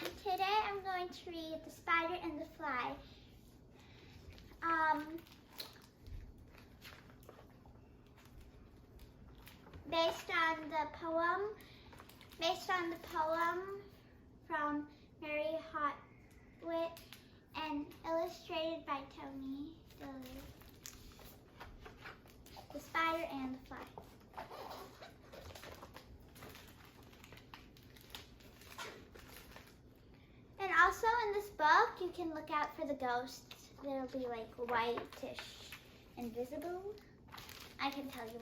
Today I'm going to read The Spider and the Fly. Based on the poem from Mary Howitt and illustrated by Tony Dillard. The Spider and the Fly. And also in this book, you can look out for the ghosts. They'll be like whitish, invisible. I can tell you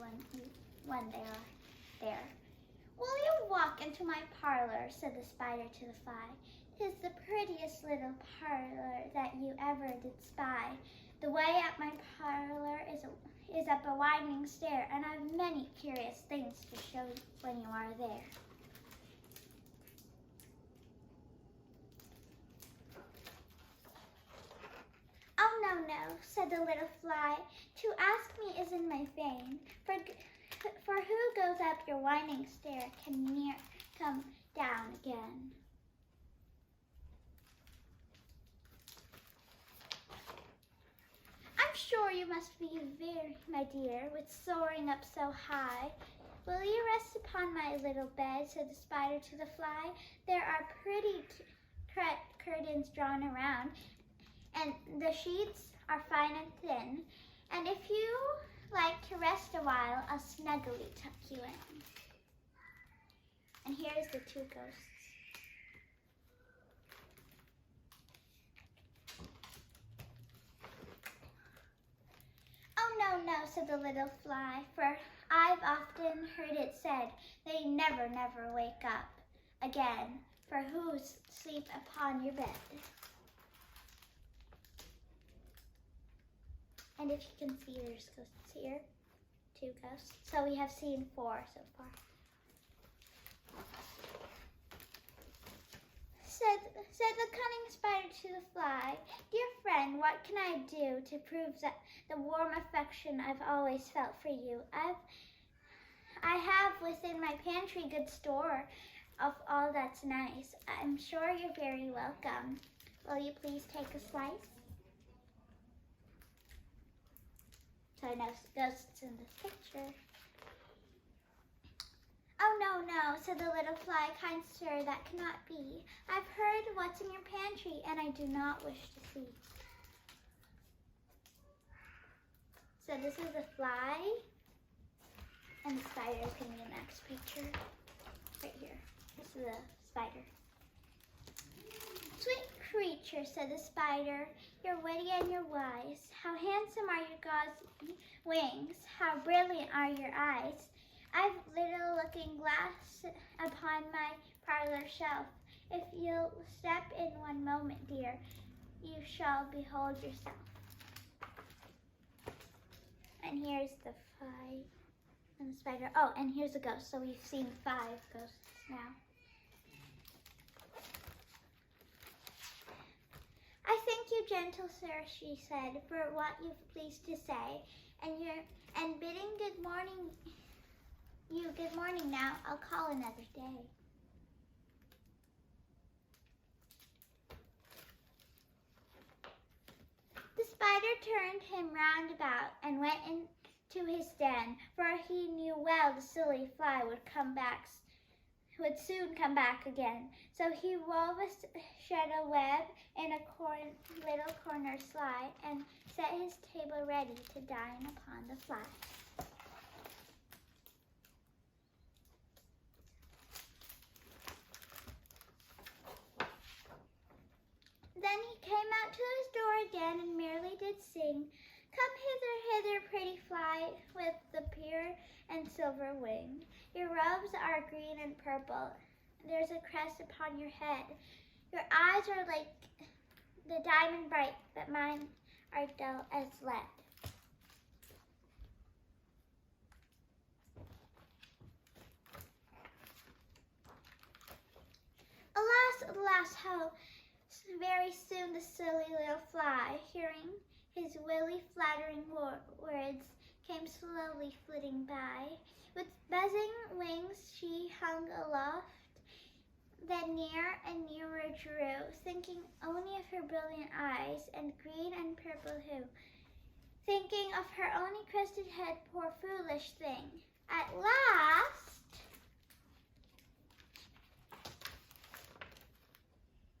when they are there. Will you walk into my parlor, said the spider to the fly. 'Tis the prettiest little parlor that you ever did spy. The way up my parlor is up a winding stair, and I've many curious things to show you when you are there. Oh, no, said the little fly. To ask me isn't my fame, for who goes up your winding stair can ne'er come down again. I'm sure you must be very, my dear, with soaring up so high. Will you rest upon my little bed, said the spider to the fly. There are pretty curtains drawn around, and the sheets are fine and thin. And if you like to rest a while, I'll snugly tuck you in. And here's the two ghosts. Oh, no, said the little fly, for I've often heard it said, they never wake up again, for who sleep upon your bed. And if you can see, there's ghosts here, two ghosts. So we have seen 4 so far. Said the cunning spider to the fly, dear friend, what can I do to prove that the warm affection I've always felt for you? I have within my pantry good store of all that's nice. I'm sure you're very welcome. Will you please take a slice? So no ghosts in this picture. Oh, no, said the little fly, kind sir, that cannot be. I've heard what's in your pantry, and I do not wish to see. So this is the fly, and the spider is in the next picture, right here. This is the spider. Sweet creature, said the spider, you're witty and you're wise. How handsome are your gauzy wings, how brilliant are your eyes. I've little looking glass upon my parlor shelf. If you'll step in one moment, dear, you shall behold yourself. And here's the fly and the spider. Oh, and here's a ghost. So we've seen 5 ghosts now. I thank you, gentle sir, she said, for what you've pleased to say, and bidding good morning now, I'll call another day. The spider turned him round about and went into his den, for he knew well the silly fly would soon come back again. So he wove shed a web in a little corner sly, and set his table ready to dine upon the fly. Then he came out to his door again, and merrily did sing, come hither, pretty fly, with the pure and silver wing. Your robes are green and purple. There's a crest upon your head. Your eyes are like the diamond bright, but mine are dull as lead. Alas, how very soon the silly little fly, hearing his willy flattering words, came slowly flitting by. With buzzing wings she hung aloft, then nearer and nearer drew, thinking only of her brilliant eyes and green and purple hue, thinking of her only crested head, poor foolish thing. At last,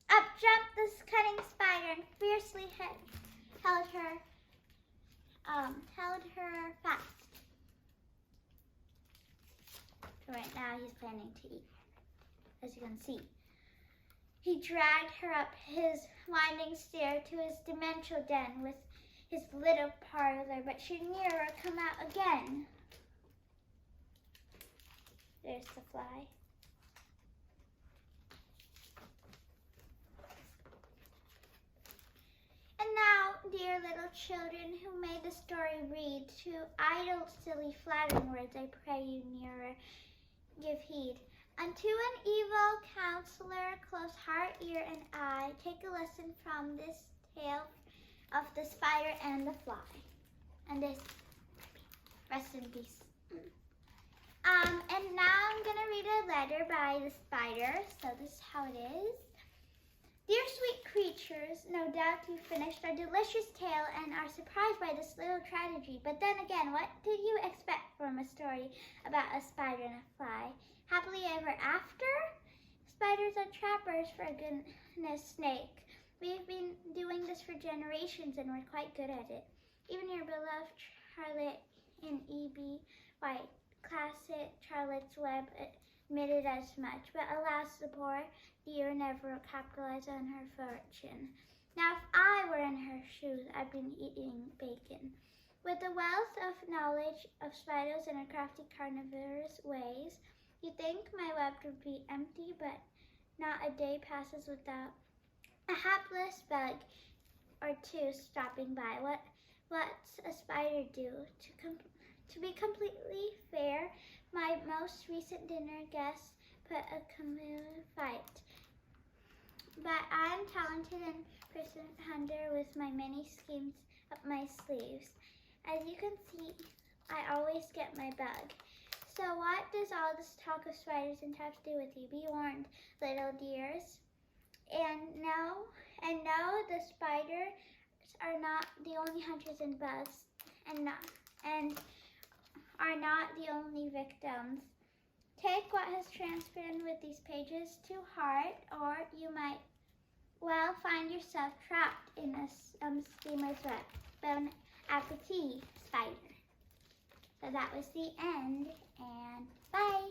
up jumped this cunning spider and fiercely held her fast. So right now he's planning to eat her, as you can see. He dragged her up his winding stair to his demential den with his little parlor, but she nearer come out again. There's the fly. And now, dear little children who made the story read, to idle, silly, flattering words I pray you nearer give heed. Unto an evil counselor, close heart, ear, and eye, take a lesson from this tale of the spider and the fly. And this, rest in peace. And now I'm gonna read a letter by the spider. So this is how it is. Dear sweet creatures, no doubt you finished our delicious tale and are surprised by this little tragedy. But then again, what did you expect from a story about a spider and a fly? Happily ever after? Spiders are trappers, for goodness sake. We've been doing this for generations and we're quite good at it. Even your beloved Charlotte in E.B. White, classic Charlotte's Web, admitted as much. But alas, the poor dear never capitalized on her fortune. Now if I were in her shoes, I'd been eating bacon. With the wealth of knowledge of spiders and a crafty carnivorous ways, you'd think my web would be empty, but not a day passes without a hapless bug or two stopping by. What's a spider do? To be completely fair, my most recent dinner guest put a common fight. But I'm talented and persistent hunter with my many schemes up my sleeves. As you can see, I always get my bug. So what does all this talk of spiders and traps do with you? Be warned, little dears. And know the spiders are not the only hunters and bugs, and are not the only victims. Take what has transpired with these pages to heart, or you might well find yourself trapped in a steamer's web. Bon appetit, spider. So that was the end, and bye.